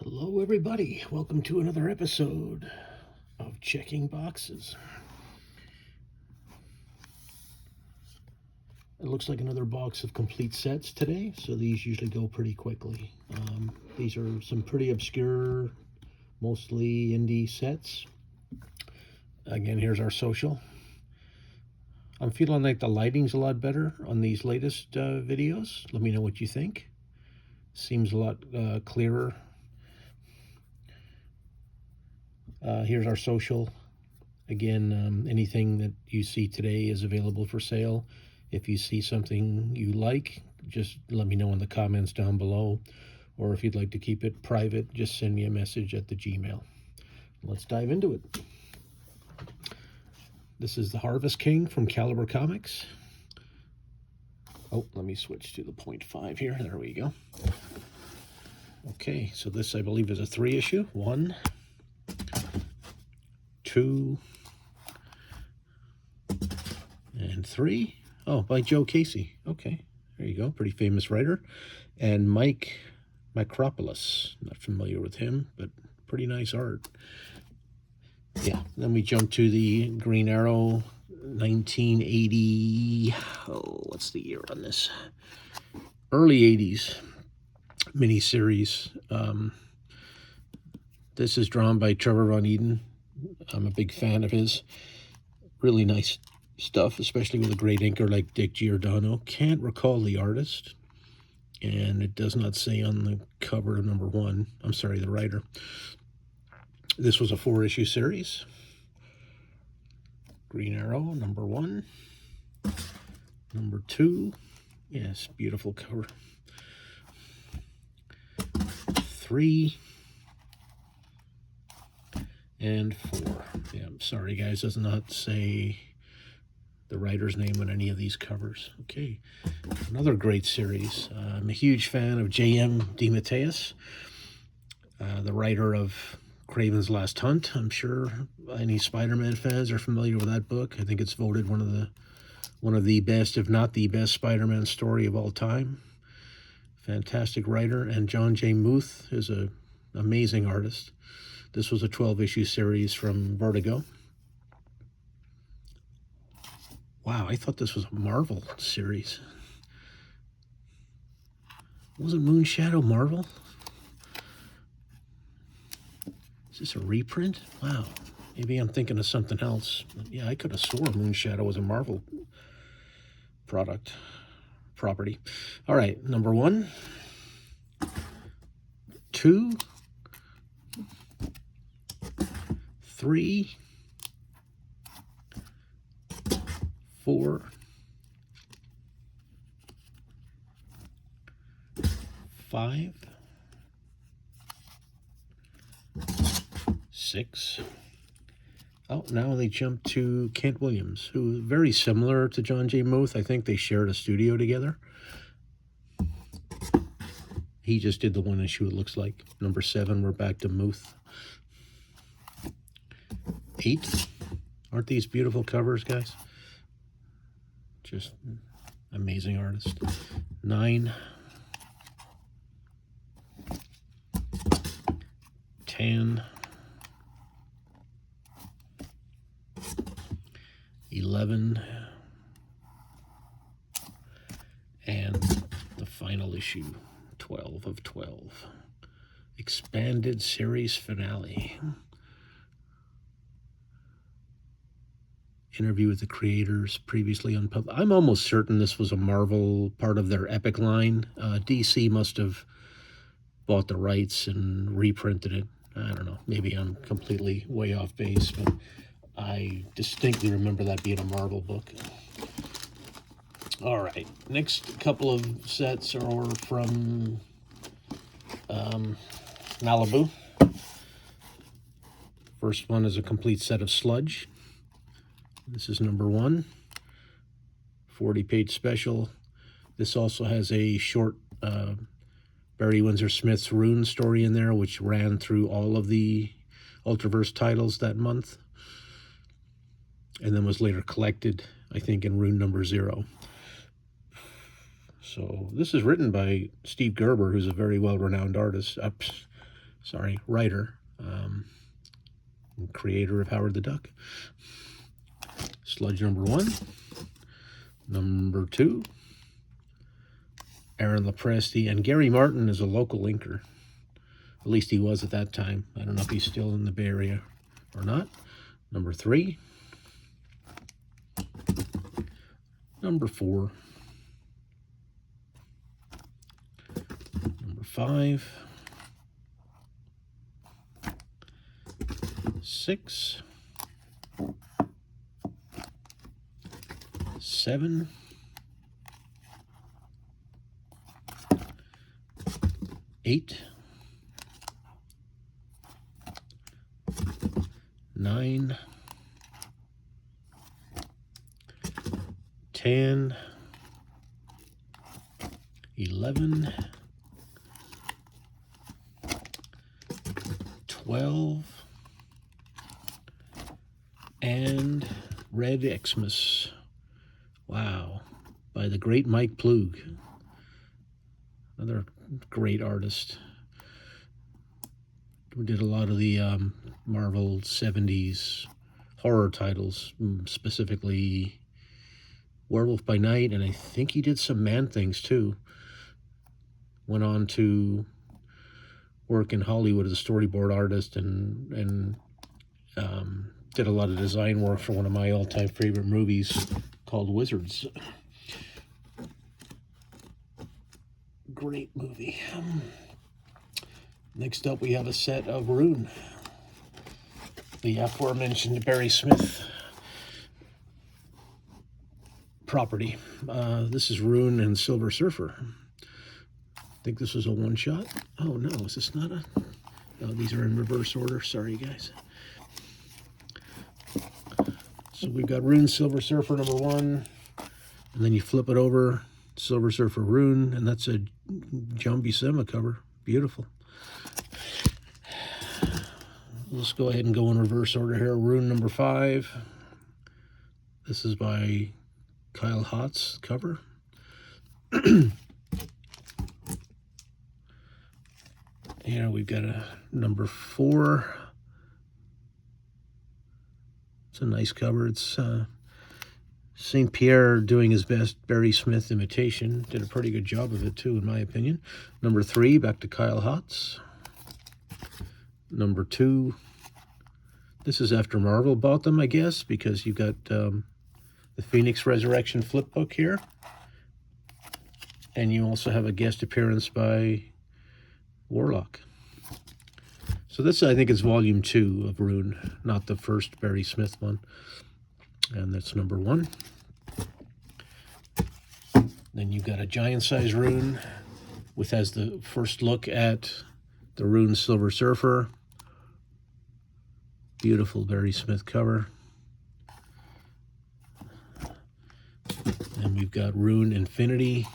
Hello, everybody. Welcome to another episode of Checking Boxes. It looks like another box of complete sets today, so these usually go pretty quickly. These are some pretty obscure, mostly indie sets. Again, here's our social. I'm feeling like the lighting's a lot better on these latest videos. Let me know what you think. Seems a lot clearer. Here's our social. Again, anything that you see today is available for sale. If you see something you like, just let me know in the comments down below. Or if you'd like to keep it private, just send me a message at the Gmail. Let's dive into it. This is the Harvest King from Caliber Comics. Oh, let me switch to the 0.5 here. There we go. Okay, so this I believe is a 3-issue. 1, 2, and 3. Oh, by Joe Casey. Okay, there you go. Pretty famous writer. And Mike Micropoulos. Not familiar with him, but pretty nice art. Yeah, then we jump to the Green Arrow 1980. Oh, what's the year on this? Early 80s miniseries. This is drawn by Trevor Von Eden. I'm a big fan of his. Really nice stuff, especially with a great inker like Dick Giordano. Can't recall the artist, and it does not say on the cover of number 1. I'm sorry, the writer. This was a 4-issue series. Green Arrow, number 1. Number 2. Yes, beautiful cover. 3. And 4. Yeah, I'm sorry, guys, does not say the writer's name on any of these covers. Okay, another great series. I'm a huge fan of J.M. DeMatteis, the writer of Kraven's Last Hunt. I'm sure any Spider-Man fans are familiar with that book. I think it's voted one of the best, if not the best, Spider-Man story of all time. Fantastic writer. And John J. Muth is an amazing artist. This was a 12-issue series from Vertigo. Wow, I thought this was a Marvel series. Wasn't Moonshadow Marvel? Is this a reprint? Wow, maybe I'm thinking of something else. Yeah, I could have swore Moonshadow was a Marvel property. All right, number 1, 2, 3, 4, 5, 6. Oh, now they jump to Kent Williams, who is very similar to John J. Muth. I think they shared a studio together. He just did the 1 issue, it looks like. Number 7, we're back to Muth. 8. Aren't these beautiful covers, guys? Just amazing artist. 9. 10. 11. And the final issue, 12 of 12. Expanded series finale. Interview with the creators, previously unpublished. I'm almost certain this was a Marvel part of their Epic line. DC must have bought the rights and reprinted it. I don't know. Maybe I'm completely way off base, but I distinctly remember that being a Marvel book. All right. Next couple of sets are from Malibu. First one is a complete set of Sludge. This is number 1, 40-page special. This also has a short Barry Windsor Smith's Rune story in there, which ran through all of the Ultraverse titles that month, and then was later collected, I think, in Rune number 0. So this is written by Steve Gerber, who's a very well-renowned artist. sorry, writer, creator of Howard the Duck. Sludge number 1. Number 2, Aaron Lopresti, and Gary Martin is a local inker. At least he was at that time. I don't know if he's still in the Bay Area or not. Number 3. Number 4. Number 5. 6. 7. 8. 9. 10. 11. 12. And Red Xmas. Wow. By the great Mike Ploog. Another great artist. We did a lot of the Marvel 70s horror titles, specifically Werewolf by Night, and I think he did some Man-Things too. Went on to work in Hollywood as a storyboard artist and did a lot of design work for one of my all-time favorite movies called Wizards. Great movie. Next up, we have a set of Rune, the aforementioned Barry Smith property. This is Rune and Silver Surfer. I think this was a one-shot. Oh no, is this not a... No, these are in reverse order. Sorry, guys. So we've got Rune Silver Surfer number 1, and then you flip it over, Silver Surfer Rune, and that's a John Buscema cover. Beautiful. Let's go ahead and go in reverse order here. Rune number 5. This is by Kyle Hotz cover. Here we've got a number 4. It's a nice cover. It's St. Pierre doing his best Barry Smith imitation. Did a pretty good job of it too, in my opinion. Number 3, back to Kyle Hotz. Number 2. This is after Marvel bought them, I guess, because you've got the Phoenix Resurrection flip book here. And you also have a guest appearance by Warlock. So this, I think, is volume 2 of Rune, not the first Barry Smith one. And that's number 1. Then you've got a giant-size Rune, which has the first look at the Rune Silver Surfer. Beautiful Barry Smith cover. And we've got Rune Infinity.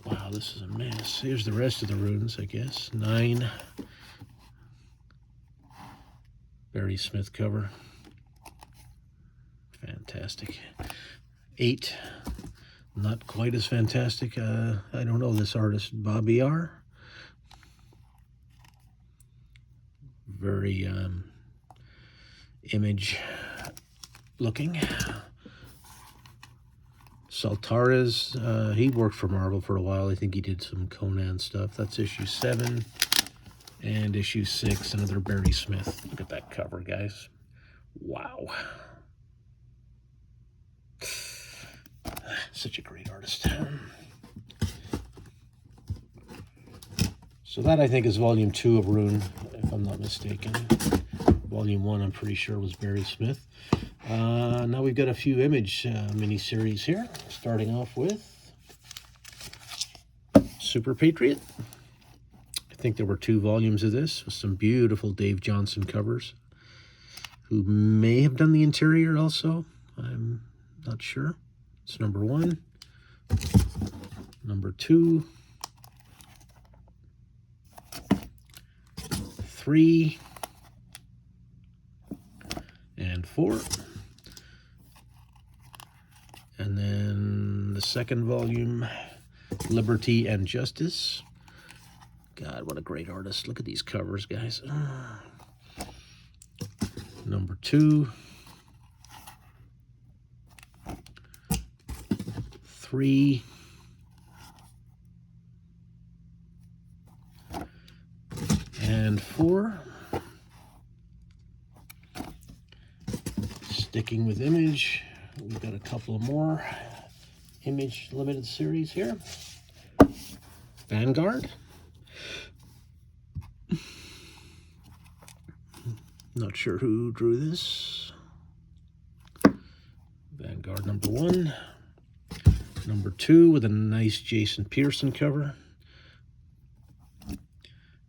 Wow, this is a mess. Here's the rest of the runes, I guess. 9. Barry Smith cover. Fantastic. 8. Not quite as fantastic. I don't know this artist, Bobby R. Very image looking. Saltares, he worked for Marvel for a while. I think he did some Conan stuff. That's issue 7. And issue 6, another Barry Smith. Look at that cover, guys. Wow. Such a great artist. So that, I think, is volume 2 of Rune, if I'm not mistaken. Volume 1, I'm pretty sure, was Barry Smith. Now we've got a few image mini-series here, starting off with Super Patriot. I think there were 2 volumes of this with some beautiful Dave Johnson covers, who may have done the interior also. I'm not sure. It's number 1. Number 2. 3. And 4. And then the second volume, Liberty and Justice. God, what a great artist. Look at these covers, guys. Number 2, 3, and 4. Sticking with Image, we've got a couple more Image limited series here. Vanguard. Not sure who drew this. Vanguard number 1. Number 2 with a nice Jason Pearson cover.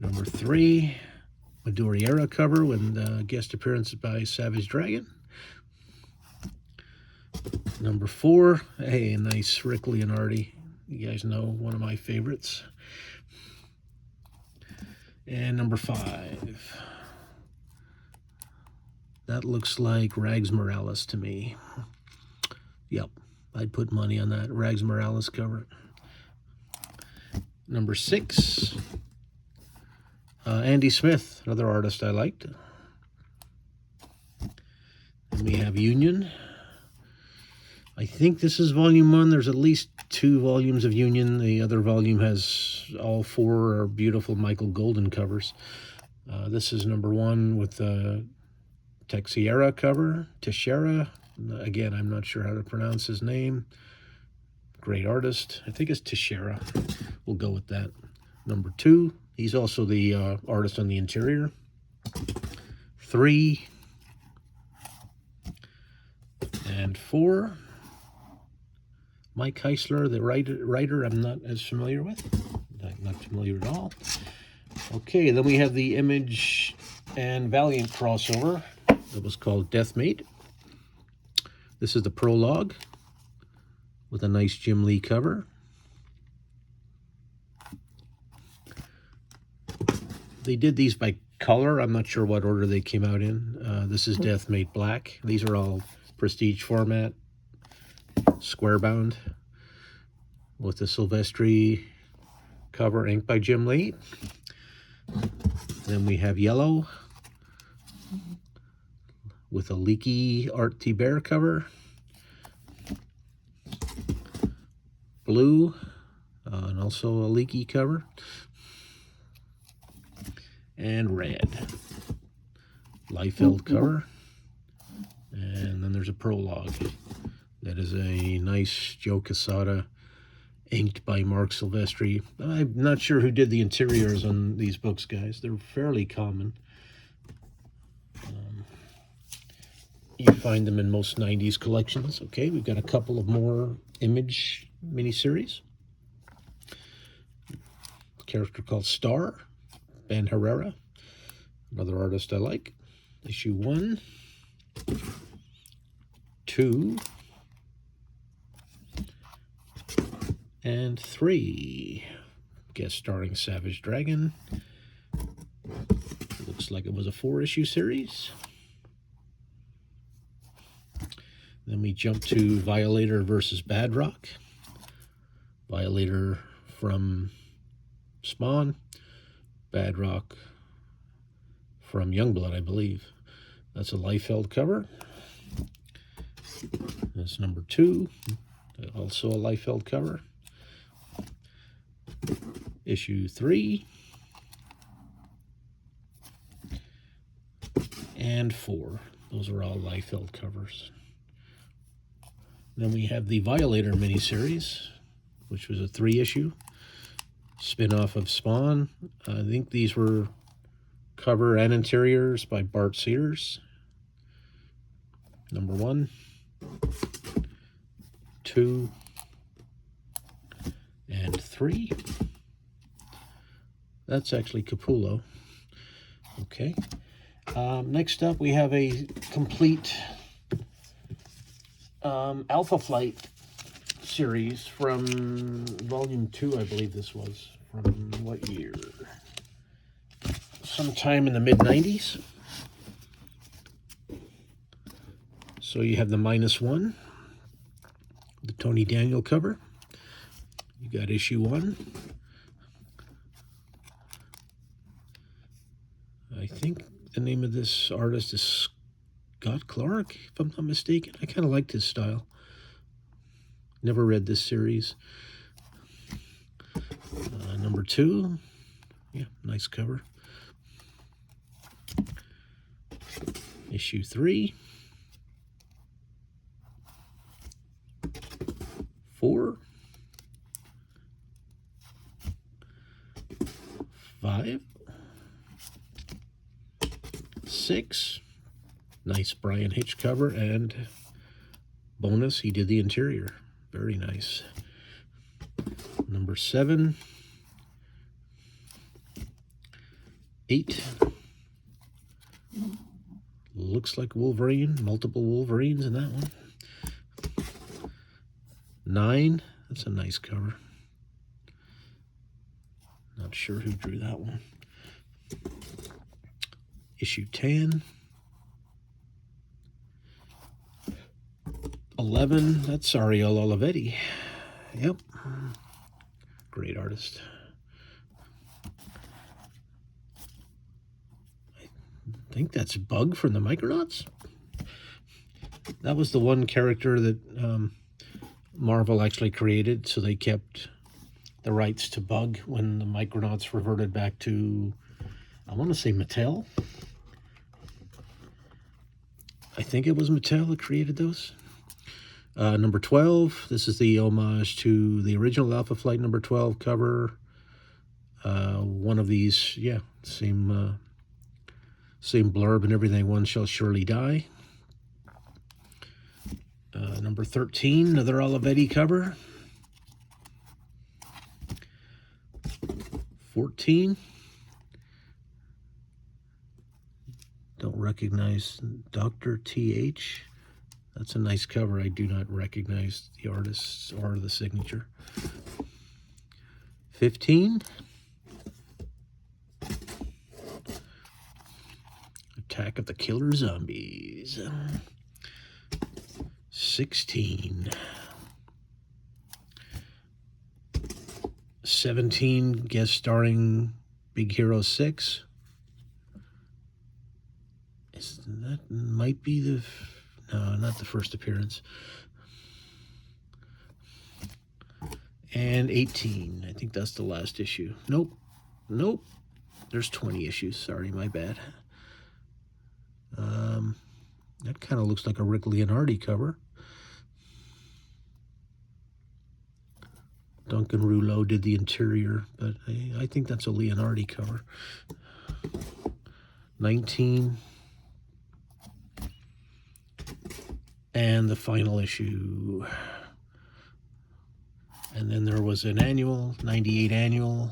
Number 3, Midori era cover with guest appearances by Savage Dragon. Number 4, hey, a nice Rick Leonardi. You guys know, one of my favorites. And number 5. That looks like Rags Morales to me. Yep, I'd put money on that. Rags Morales cover. Number 6, Andy Smith, another artist I liked. And we have Union. I think this is volume 1. There's at least 2 volumes of Union. The other volume has all 4 are beautiful Michael Golden covers. This is number 1 with the Teixeira cover. Teixeira. Again, I'm not sure how to pronounce his name. Great artist. I think it's Teixeira. We'll go with that. Number 2. He's also the artist on the interior. 3. And 4. Mike Heisler, the writer I'm not as familiar with. Not familiar at all. Okay, then we have the Image and Valiant crossover. That was called Deathmate. This is the prologue with a nice Jim Lee cover. They did these by color. I'm not sure what order they came out in. This is Deathmate Black. These are all prestige format, square bound, with the Silvestri cover inked by Jim Lee. Then we have Yellow with a Leaky Art Thibert cover. Blue, and also a Leaky cover. And red, Liefeld cover. And then there's a prologue. That is a nice Joe Quesada inked by Mark Silvestri. I'm not sure who did the interiors on these books, guys. They're fairly common. You find them in most 90s collections. Okay, we've got a couple of more Image miniseries. A character called Star, Ben Herrera, another artist I like. Issue 1, 2, and 3. Guest starring Savage Dragon. Looks like it was a 4-issue series. Then we jump to Violator versus Badrock. Violator from Spawn. Badrock from Youngblood, I believe. That's a Liefeld cover. That's number 2. Also a Liefeld cover. Issue 3. And 4. Those are all Liefeld covers. Then we have the Violator miniseries, which was a 3-issue spin-off of Spawn. I think these were cover and interiors by Bart Sears. Number 1, 2, and 3. That's actually Capullo. Okay. Next up, we have a complete Alpha Flight series from volume 2, I believe this was. From what year? Sometime in the mid-90s. So you have the -1, the Tony Daniel cover. You got issue 1. I think the name of this artist is Scott Clark, if I'm not mistaken. I kind of liked his style. Never read this series. Number 2. Yeah, nice cover. Issue 3. 4. 5. 6. Nice Bryan Hitch cover, and bonus, he did the interior. Very nice. Number 7. 8. Looks like Wolverine. Multiple Wolverines in that one. 9. That's a nice cover. Not sure who drew that one. Issue 10. 11. That's Ariel Olivetti. Yep. Great artist. I think that's Bug from the Micronauts. That was the one character that Marvel actually created, so they kept the rights to Bug when the Micronauts reverted back to, I want to say, Mattel. I think it was Mattel that created those. Number 12, this is the homage to the original Alpha Flight number 12 cover. One of these, yeah, same blurb and everything, One Shall Surely Die. Number 13, another Olivetti cover. 14. Don't recognize Dr. T.H. That's a nice cover. I do not recognize the artist or the signature. 15. Attack of the Killer Zombies. 16. 17, guest starring Big Hero 6. That might be the... No, not the first appearance. And 18. I think that's the last issue. Nope. Nope. There's 20 issues. Sorry, my bad. That kind of looks like a Rick Leonardi cover. Duncan Rouleau did the interior, but I think that's a Leonardi cover. 19. And the final issue. And then there was an annual, 98 annual,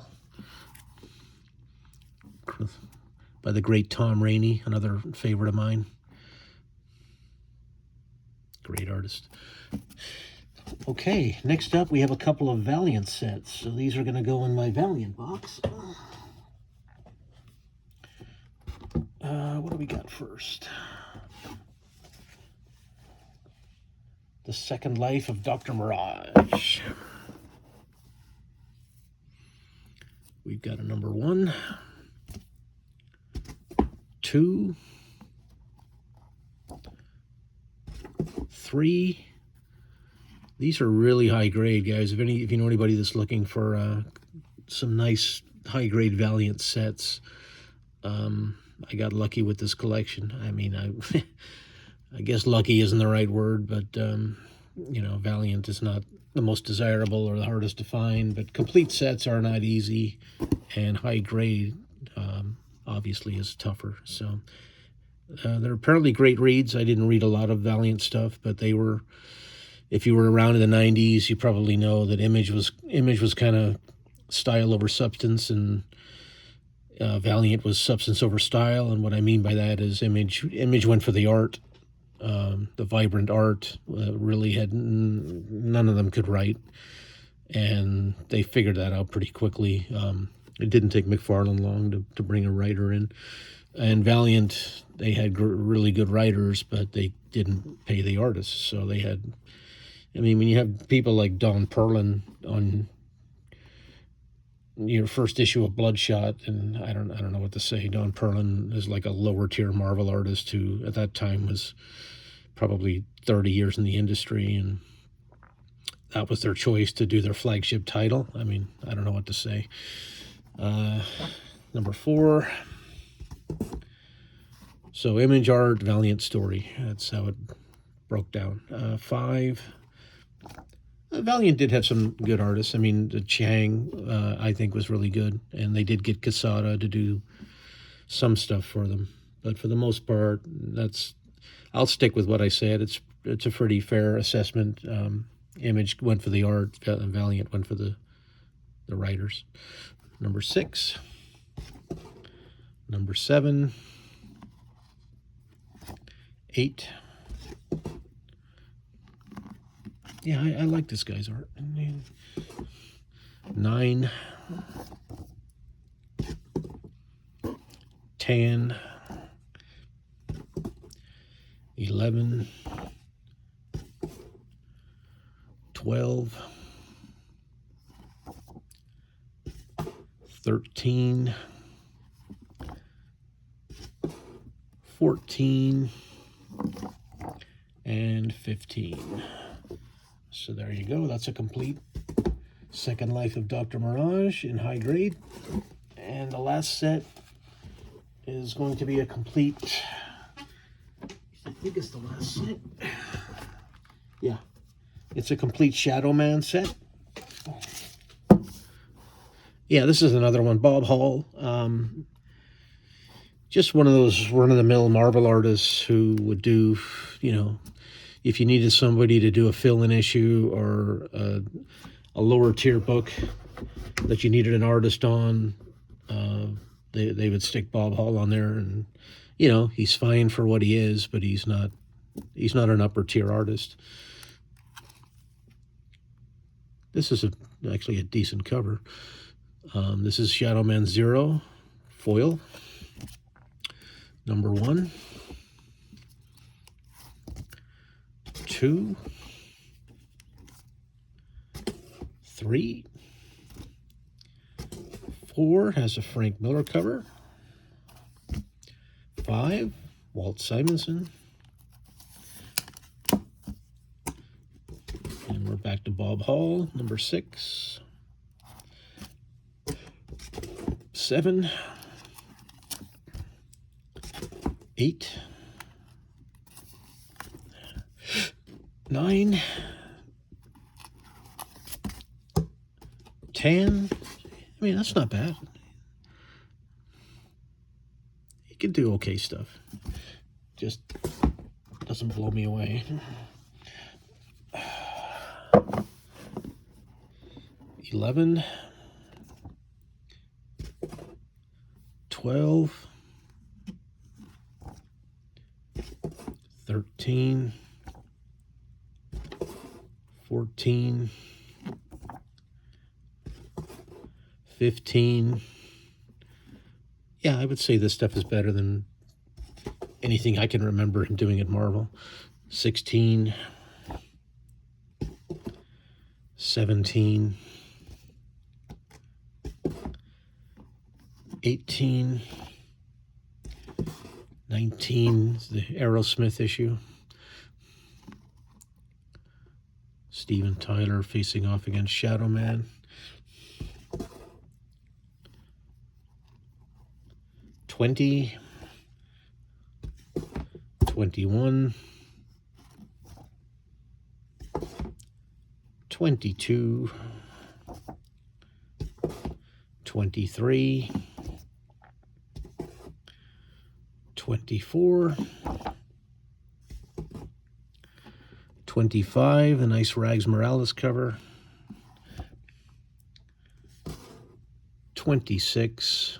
by the great Tom Rainey, another favorite of mine. Great artist. Okay, next up we have a couple of Valiant sets. So these are going to go in my Valiant box. What do we got first? The Second Life of Dr. Mirage. We've got a number 1, 2, 3. These are really high grade, guys. If you know anybody that's looking for some nice high grade Valiant sets, I got lucky with this collection. I mean, I guess lucky isn't the right word, but you know, Valiant is not the most desirable or the hardest to find, but complete sets are not easy, and high grade obviously is tougher. So they're apparently great reads. I didn't read a lot of Valiant stuff, but they were, if you were around in the 90s, you probably know that Image was kind of style over substance, and Valiant was substance over style. And what I mean by that is Image went for the art. The vibrant art really had none of them could write, and they figured that out pretty quickly. It didn't take McFarlane long to bring a writer in, and Valiant, they had really good writers, but they didn't pay the artists. So they had, I mean, when you have people like Don Perlin on your first issue of Bloodshot, and I don't know what to say. Don Perlin is like a lower tier Marvel artist who at that time was probably 30 years in the industry, and that was their choice to do their flagship title. I mean, I don't know what to say. Number 4. So Image Art, Valiant Story. That's how it broke down. 5. Valiant did have some good artists. I mean, the Chang, I think, was really good. And they did get Quesada to do some stuff for them. But for the most part, I'll stick with what I said. It's a pretty fair assessment. Image went for the art. Valiant went for the writers. Number 6. Number 7. 8. Yeah, I like this guy's art. 9. 10. 11. 12. 13. 14. And 15. So there you go. That's a complete Second Life of Dr. Mirage in high grade. And the last set is going to be a complete, I think it's the last set. Yeah. It's a complete Shadow Man set. Yeah, this is another one. Bob Hall. Just one of those run-of-the-mill Marvel artists who would do, you know, if you needed somebody to do a fill-in issue or a lower tier book that you needed an artist on, they would stick Bob Hall on there. And, you know, he's fine for what he is, but he's not an upper tier artist. This is actually a decent cover. This is Shadow Man Zero foil. Number 1, 2, 3, 4 has a Frank Miller cover. 5, Walt Simonson. And we're back to Bob Hall. Number 6, 7, 8, 9, 10. I mean, that's not bad. He can do okay stuff. Just doesn't blow me away. 11, 12, 13, 14, 15. Yeah, I would say this stuff is better than anything I can remember him doing at Marvel. 16, 17, 18, 19, the Aerosmith issue. Steven Tyler facing off against Shadow Man. 20, 21, 22, 23, 24, 25, the nice Rags Morales cover. 26.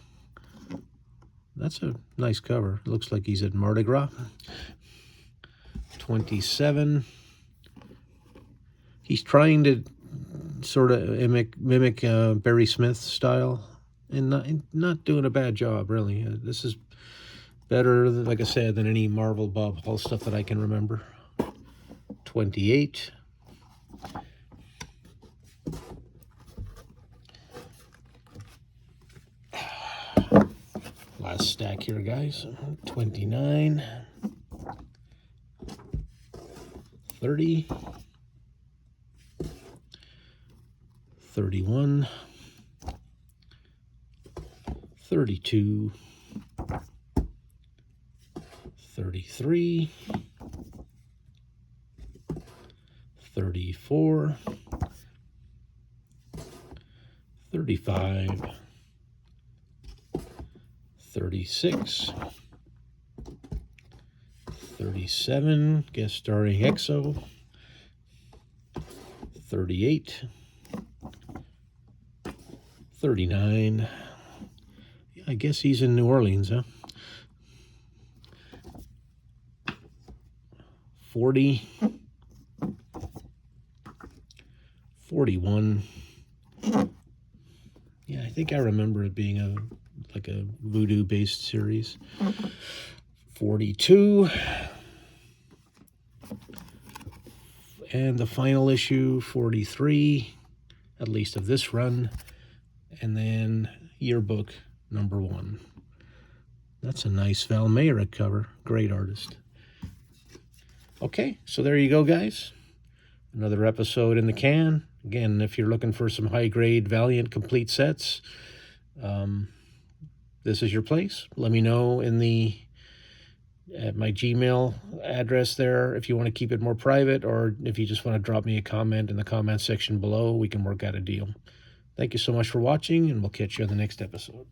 That's a nice cover. It looks like he's at Mardi Gras. 27. He's trying to sort of mimic Barry Smith style, and not doing a bad job, really. This is better, like I said, than any Marvel Bob Hall stuff that I can remember. 28. last stack here, guys. 29, 30, 31, 32, 33, 34, 35, 36, 37, guest starring EXO, 38, 39, I guess he's in New Orleans, huh? 40, 41. Yeah, I think I remember it being like a voodoo-based series. 42. And the final issue, 43, at least of this run. And then yearbook number 1. That's a nice Val Mayrick cover. Great artist. Okay, so there you go, guys. Another episode in the can. Again, if you're looking for some high-grade Valiant complete sets, this is your place. Let me know at my Gmail address there if you want to keep it more private, or if you just want to drop me a comment in the comment section below. We can work out a deal. Thank you so much for watching, and we'll catch you on the next episode.